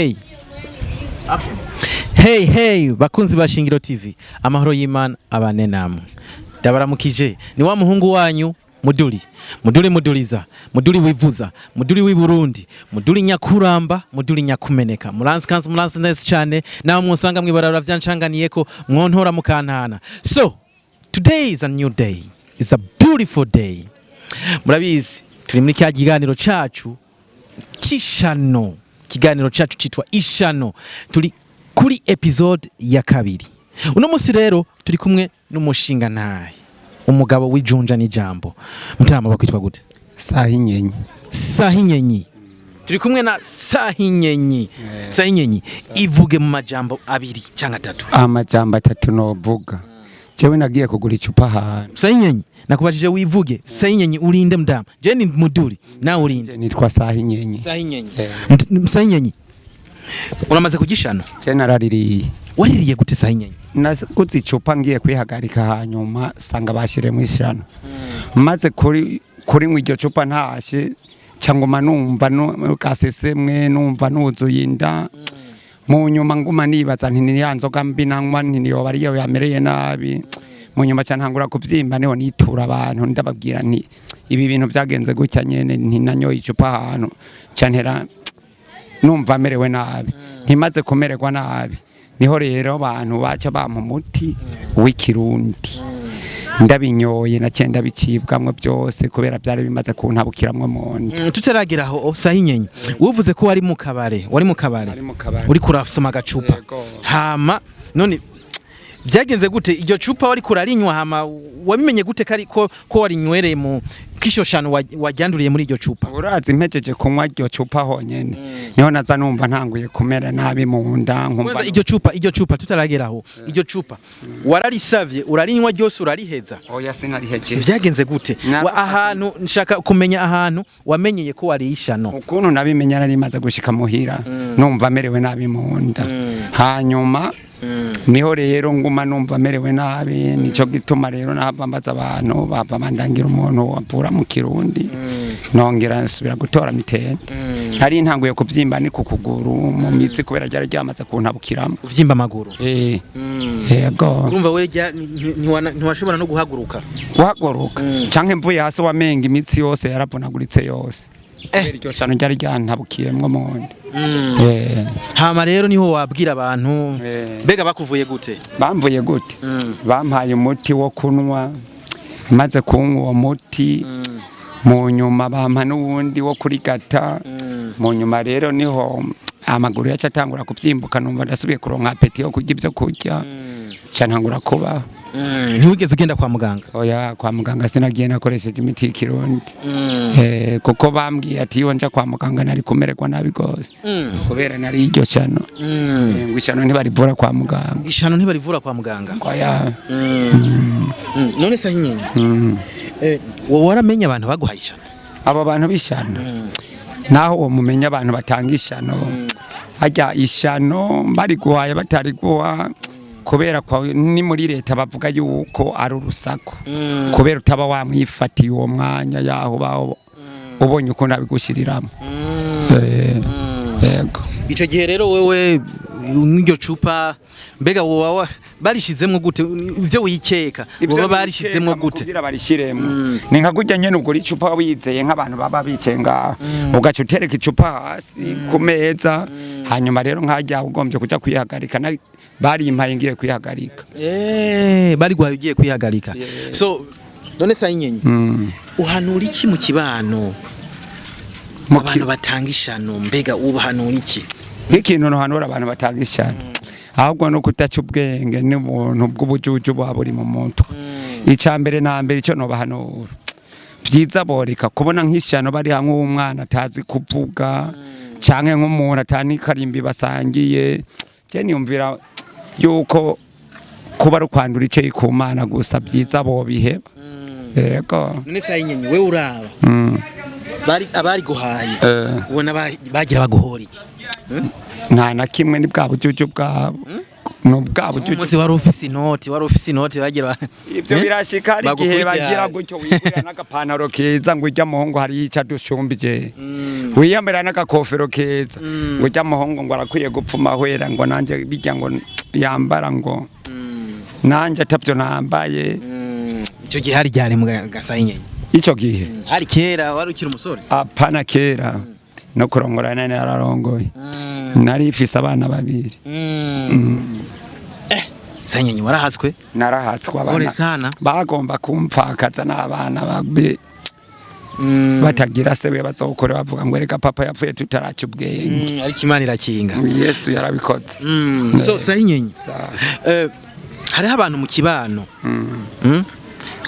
Hey. Action. Hey bakunzi ba Shingiro TV. Amahoro y'Imana abane namwe. Ndabaramukije ni wa muhungu wanyu Muduriza, Muduri wivuza, Muduri w'Iburundi, Muduri nyakuramba, Muduri nyakumeneka. Muranzi neza cyane naho musanga mwibarara vyancanganiyeko mwontora mukantana. So, today is a new day. It's a beautiful day. Murabizi turi muri kya kiganiro cacu kishano. Kiganiro cacu citwa Ishano. Turi kuri episode ya kabiri. Uno musi rero turi kumwe n'umushinga ntahe. Umugabo w'ijunja n'ijambo. Mutama bakwitwa gute? Sahinyenyi. Turi kumwe na Sahinyenyi. Sahinyenyi ivuge mu majambo abiri cyangwa atatu. Amajambo atatu no vuga. Jewe nagiye kugura icupa ahantu. Sahinyenyi nakubajije wivuge. Sahinyenyi urinde mdama. Je ni Muduri na urinde. Nitwa Sahinyenyi. Sahinyenyi. Unamaze kugishano? Je naraririye. Waririye gute Sahinyenyi? Naguze icupa ngiye kwihagarika hanyuma sanga bashire mu ishano. Maze kuri iryo cupa ntashe cyangwa manumva no kasesemwe numva nuzuye inda. Mu nyuma nguma nibaza nti ni yanzoga mbi nangwa nti niyo bari yo yamereye nabi. Mu nyuma cyantangura kuvyimba neho nitura abantu ndababwira nti ibi bintu byagenze gutya nyene nti nanyoye icupa ahantu cyantera numva merewe nabi. Ntimaze kumererwa nabi. Niho rero abantu baca bampa umuti w'ikirundi. Ndabinyoye na cyenda bicibwamwe byose kubera byari bimaze kuntabukiramwe monde. Tutaragira aho Sahinyenyi. Uvuze ko wari mu kabare, uri kurasoma agacupa. Hama none byagenze gute iryo cupa wari kurarinywa hama wabimenye gute ko warinywereye mu kishoshano wajyanduriye muri iryo cupa? Urazi mpejeje kunywa iryo cupa honyene niho naza numva ntanguye kumera nabi mu nda nkumva iryo cupa tutarageraho iryo cupa wararisavye urarinywa ryose urariheza? Oya sinariheje. Byagenze gute ahantu nshaka kumenya ahantu wamenyeye ko wari ishano? Ukuntu nabimenya nari maze gushika muhira numva merewe nabi mu nda hanyuma niho rero nguma numva merewe nabi nico gituma rero nahava mbaza abantu bava mandangira umuntu wapura mu Kirundi nongera nsubira gutora mitende hari ntanguye kuvyimba ni kukuguru mu mitsi kubera ryari ryamaze kuntabukiramo uvyimba amaguru. Yego urumva we ntiwashobora no guhaguruka canke mvuye hasi wamenga imitsi yose yaravunaguritse yose iryo cyano ryari ryantabukiyemwe monde. Hama rero niho wabwira abantu bega bakuvuye gute? Bamvuye gute? Bampaye umuti wo kunwa maze kunywa uwo muti mu nyuma bampa n'uwundi wo kurigata mu nyuma rero niho amaguru yaca atangura kubyimbuka numva ndasubiye kuronka apeti yo kurya ibyo kurya cyantangura kuba. Ntiwigeze ugenda kwa muganga? Oya kwa muganga sinagiye nakoresheje imiti y'ikirundi. Kuko bambwiye ati iyo nja kwa muganga nari kumererwa nabi gose kubera nari iryo cyano. Ngishano ntibarivura kwa muganga. Ngishano ntibarivura kwa muganga? Oya. None Sahinyenyi wowe waramenya abantu baguhaye ishano? Abo bantu bishano naho uwo mumenya abantu batanga ishano hajya ishano bari guhaye batari guha kubera kwa ni muri leta bavuga yuko ari urusako kubera utaba wamwifatiye uwo mwanya yaho baho ubonye uko nabigushiriramo. Yego ico gihe rero wewe n'iryo cupa mbega wowe barishizemo gute ivyo wikeka wowe barishizemo gute kugira barishiremo ni nka gujya nyene ubwo icupa wizeye nk'abantu baba bicenga ugaca utereka icupa hasi ku meza hanyuma rero nkajya ugombye kuja kwihagarika bari impaye ngiye kwihagarika. Bari gwaye ugiye kwihagarika. So none Sahinyenyi uhanura iki mu kibano abantu batanga ishano mbega ubahanura iki? Nk'ikintu no hanura abantu batanga ishano ahubwo no kutaca ubwenge n'ubuntu bw'ubujuju buri mu muntu. Icambere na mbere ico no bahanura byiza boreka kubona nk'ishano bari hamwe umwana atazi kuvuga canke nk'umuntu atani karimbi basangiye je niyumvira yuko kuba rukwandura ice ikumana gusa byiza bo biheba. Yego none Sahinyenyi we uraba abari guhaye ubona bagira baguhora iki? Nta na kimwe ni bwa bujuju bwabo nubwa bucyo umuzi wari ufise inoti bagira ibyo birashika ari gihe bagira gutyo wigurira n'agapantaro keza ngo ujya muhongo hari ica dushumbije wiyambera n'agakofero keza ngo ujya muhongo ngo arakwiye gupfuma hwera ngo nanje bijya ngo yambara ngo nanje atavyo nambaye icyo gihe hari ryari mu gasahinye icyo gihe hari kera wari ukiri umusore apana kera no kurongorana nararongoye nari ifise abana babiri sanyenye warahatswe narahatswe abana sana bagomba kumpfakaza n'abana babe batagira sewe bazokore bavuga ngo reka papa yapfuye tutaraca ubwenge ariko Imana irakinga Yesu yarabikoze so sanyenye hariho abantu mu kibano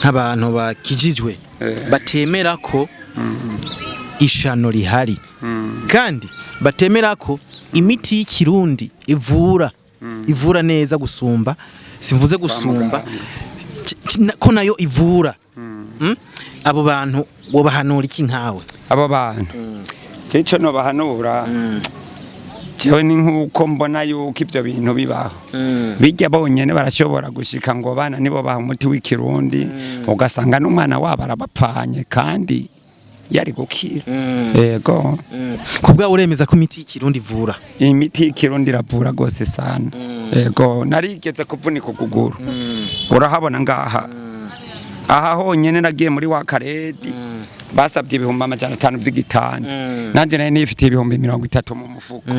nk'abantu bakijijwe batemera ko ishano rihari kandi batemera ko imiti y'ikirundi ivura neza gusumba simvuze gusumba ko nayo ivura abo bantu wo bahanura iki nkawe abo bantu cyo no bahanura jewe ni nkuko mbona yuko ibyo bintu bibaho bijya bonyene barashobora gushika ngo bana nibo baha umuti w'ikirundi ugasanga n'umwana wabo arabapfanye kandi yari gukira yego kubwa uremeza ko imiti y'ikirundi ivura imiti y'ikirundi iravura gose sana yego narigeze kuvunika ukuguru urahabona ngaha aha honyene nagiye muri wa karedi basabye ibihumbi 500 by'igitani nanje naye nifite ibihumbi 30 mu mufuko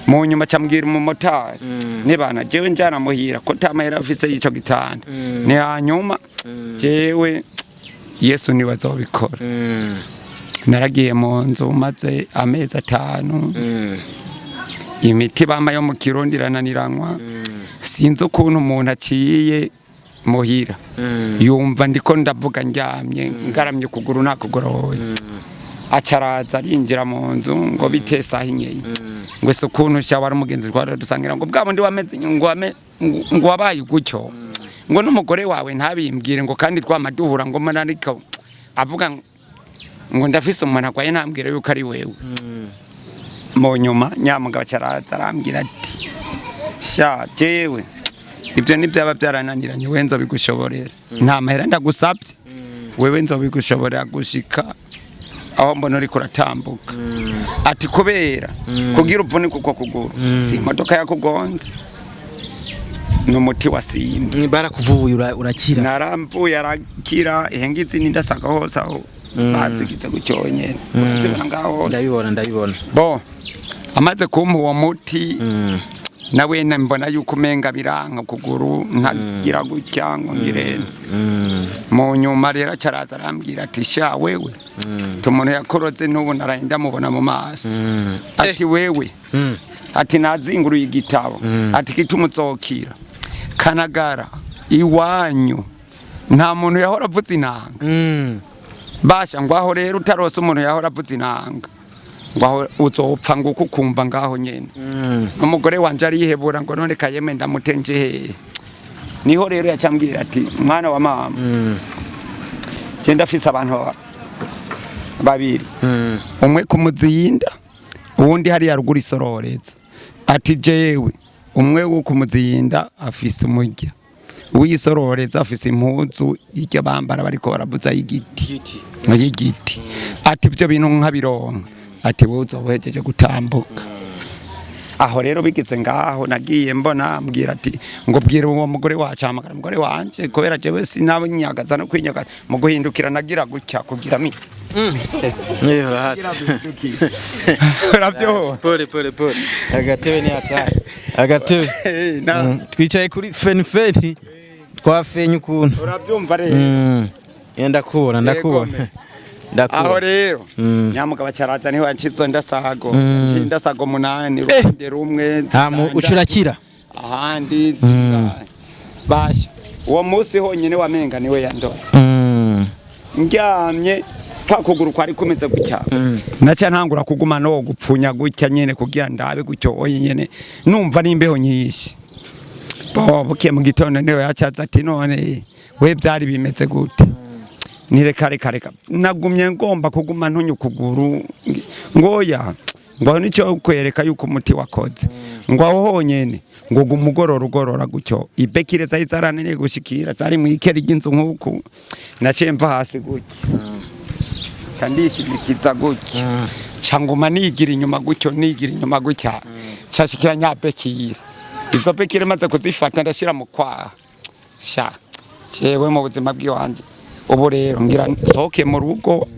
mu nyuma cyambwira umumotari nibana jewe njana muhira ko tamahera afise yico gitani ni hanyuma jewe Yesu niwe azobikora naragiye mu nzu maze amezi 5 imiti bama yo mu kirundi irananiranwa sinzi ukuntu umuntu aciye muhira yumva ndiko ndavuga njyamye ngaramye kuguru nakugoroye acaraza arinjira mu nzu ngo bitesa hinyeye ngo se ukuntu cyawara umugenzi twara dusangira ngo bwa bundi wameze ngo wabaye gutyo ngo n'umugore wawe ntabimbwire ngo kandi twamaduhura ngo manariko avuga ngo ndafise umuntu akwaye ntambwire yuko ari wewe mu nyuma nyamugabo acaraza arambwira ati sha jewe ibyo nibyaba byarananiranye wenzo bigushoborera nta mahera ndagusabye wewe nzo bigushoborera gushika aho mbona uri kuratambuka ati kubera kugira upfunike uko kuguru si imodoka yakugonze n'umuti wasimbye barakuvuye urakira naramvuye arakira ihengizi nindasaga hose aho bazigize gucyonyene urazibona ngaho ndabibona bo amaze kumpa uwo muti nawe mbona yuko umenga biranka kuguru ntagira gutya ngo ngirene mu nyuma rero acaraza arambwira ati sha wewe tumuntu yakoroze n'ubu narahenda mubona mu maso ati wewe ati nazinguruye igitabo ati kitumuzokira kanagara iwanyu nta muntu yahora avuza inanga basha ngo aho rero utarose umuntu yahora avuza inanga ngo uzopfa ngo kukumva ngaho nyene umugore wanje ari yihebura ngo none kayeme ndamutenje he niho rero yacambwira ati mwana wa mama je ndafise abantu babiri umwe kumuzinda uwundi hari yarugura isororeza ati jewe umwe wo kumuzinda afise umurya uyisororeza afise impuzu iryo bambara bariko barabuza y'igiti ati byo bintu nkabironka ati wowe uzohejeje gutambuka aho rero bigeze ngaho nagiye mbona ambwira ati ngo bwira uwo mugore wacu amagara mugore wanje kubera jewe sinabanyagaza no kwinyagaza mu guhindukira nagira gutya kugira mi Ravyo pole agatebe ni atari agatebe twicaye kuri feni twafenye ukuntu uravyumva rero ndakubona aho rero nyamugabo acaraza niho yacizo ndasago 8 rundi rumwe ucurakira ahandi basha uwo munsi honyene wamenga niwe yandoze ndyamye pakuguru kwari kumeze gutya naca ntangura kuguma no gupfunya gutya nyene kugira ndabe gutyo nyene numva nimbeho nyinshi buke mu gitondo niwe yacaza ati none we byari bimeze gute nireka nagumye ngomba kuguma ntunye ukuguru ngoya ngo nico kwereka yuko umuti wakoze ngo aho honyene ngo umugorora gutyo ibekire zari zaranene gushikira zari mu ikeri ry'inzu nk'uku naciye mva hasi gutyo kandishimikiza gutyo canguma nigira inyuma gutyo cashikira nyabekire izo bekire maze kuzifata ndashira mu kwaha sha jewe mu buzima bw'iwanje ubu rero ngira sohoke mu rugo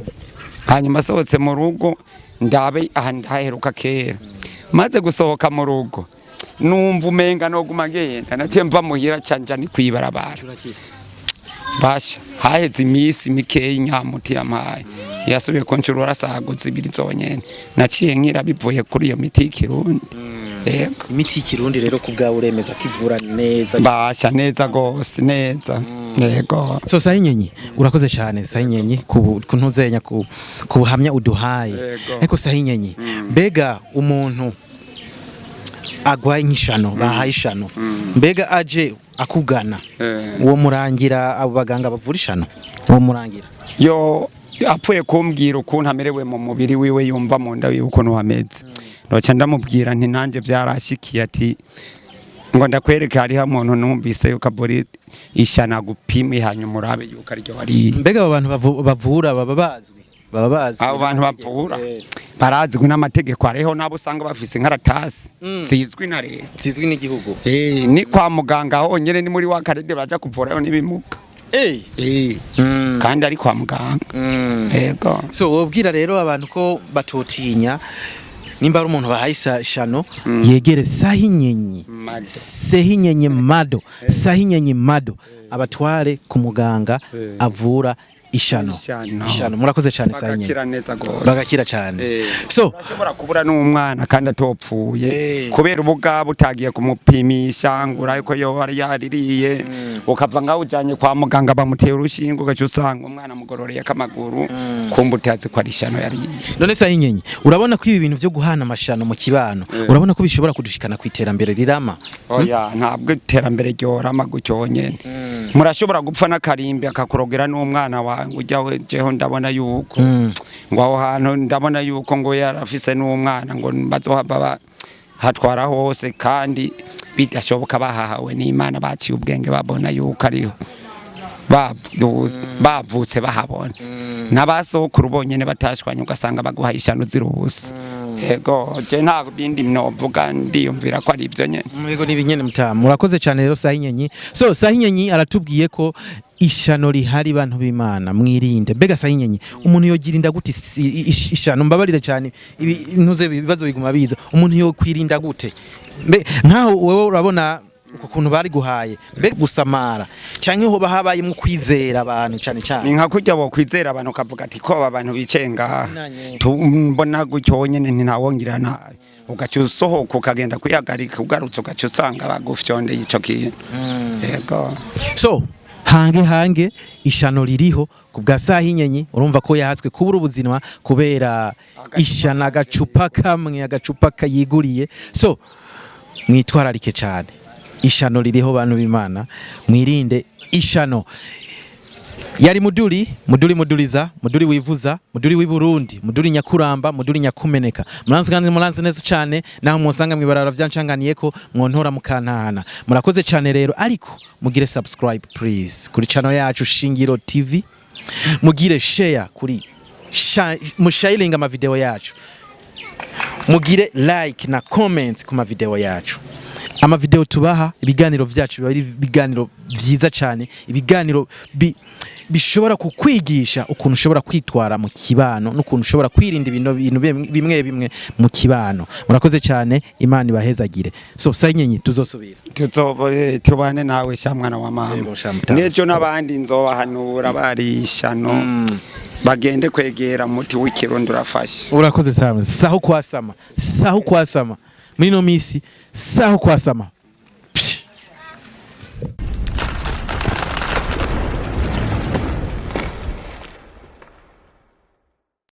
hanyuma sohotse mu rugo ndabe ahandaheruka kera maze gusohoka mu rugo numva umenga no guma genda naciye mva muhira canja ni kwibarabara basha haheze imisi mikeyi nyamuti yamaye yasubiye konchurura saguze ibiri zonyene naciye nkira bivuye kuri iyo miti y'ikirundi yego imiti y'ikirundi rero kubwawe uremeza kivura neza basha neza gose neza yego so Sicane urakoze cyane Sicane kuntuzenya kubuhamya uduhaye ariko Sicane mbega umuntu agwaye nk'ishano bahaye ishano mbega aje akugana uwo murangira abo baganga bavura ishano uwo murangira yo apfuye kumbwira ukuntu amerewe mu mubiri wiwe yumva mu nda wiwe ukuntu hameze noca ndamubwira nti nanje byarashikiye ati ngo ndakwereka hari ha muntu numvise yuko abori ishana gupima hanyuma urabe yuko ari ryo wari mbega abo bantu bavura baba bazwi abo bantu bavura barazwi n'amategeko ariho nabo usanga bafise nkaratasi zizwi na leta zizwi n'igihugu ni kwa muganga honyene ni muri wa karede baja kuvurayo n'ibimuga kandi ari kwa muganga yego so wobwira rero abantu ko batotinya nimba ari umuntu bahaye ishano yegere Sicane mado abatware ku muganga avura ishano murakoze cyane Sicane bagakira cyane so urashobora kubura n'umwana kandi atopfuye kubera ubugabo utagiye kumupimisha ngura yuko yo ari yaririye ukava ngaho ujanye kwa muganga bamutera urushingo gacu usanga umwana mugororeye akamaguru kumbutazi kwa rishano yariye none Sicane urabona ko ibi bintu byo guhana amashano mu kibano urabona ko bishobora kudushikana kwiterambere rirama oya ntabwo iterambere ryorama gutyo nyene murashobora gupfa n'akarimbi akakurogera n'umwana wa ujyawe jeho ndabona yuko ngo aho hantu ndabona yuko ngo yarafise n'umwana ngo bazohava hatwara hose kandi bidashoboka bahahawe n'Imana baciye ubwenge babona yuko ariho bavutse bahabona n'abasokuru bonyene batashwanye ugasanga baguhaye ishano zirubusa yego je nta bindi mnovuga ndiyumvira ko ari ibyo nyene yego nibinyene mutamu murakoze cyane rero Sicane so Sicane aratubwiye ko ishano rihari bantu b'Imana mwirinde mbega Sicane umuntu yogirinda gute ishano mbabarire cyane ntuze bibazo biguma biza umuntu yo kwirinda gute nkaho wewe urabona ukuntu bari guhaye mbega gusamara canke ho bahabaye mu kwizera abantu cyane ni nka kujya bo kwizera abantu kavuga ati ko abantu bicenga tumbona gutyo nyene ntawongira nabi ugacyusohoka ukagenda kuyagarika ugarutse ugacyusanga bagufyonde ico kintu yego so hange ishano ririho kubwa Sicane urumva ko yahatswe kubura ubuzima kubera ishana agacupa kayiguriye so mwitwararike cyane ishano ririho bantu b'Imana mwirinde ishano yari muduriza muduri wivuza muduri w'iburundi muduri nyakuramba muduri nyakumeneka muranze neza cyane naho musanga mwibarara vyancanganiye ko mwontora mukantahana murakoze cyane rero ariko mugire subscribe please kuri channel yacu Shingiro TV mugire share kuri mushayilinga ama video yacu mugire like na comment ku ma video yacu ama video tubaha ibiganiro vyacu bari ibiganiro vyiza cyane ibiganiro bishobora kukwigisha ukuntu ushobora kwitwara mu kibano n'ukuntu ushobora kwirinda ibintu bimwe mu kibano murakoze cyane Imana ibahezagire so Sicane tuzosubira tubane nawe sha mwana wa mama nejo nabandi nzobahanura bari ishano bagende kwegera muti w'ikirundi urafashe urakoze cyane saho kwasama muri no misi saho kwasama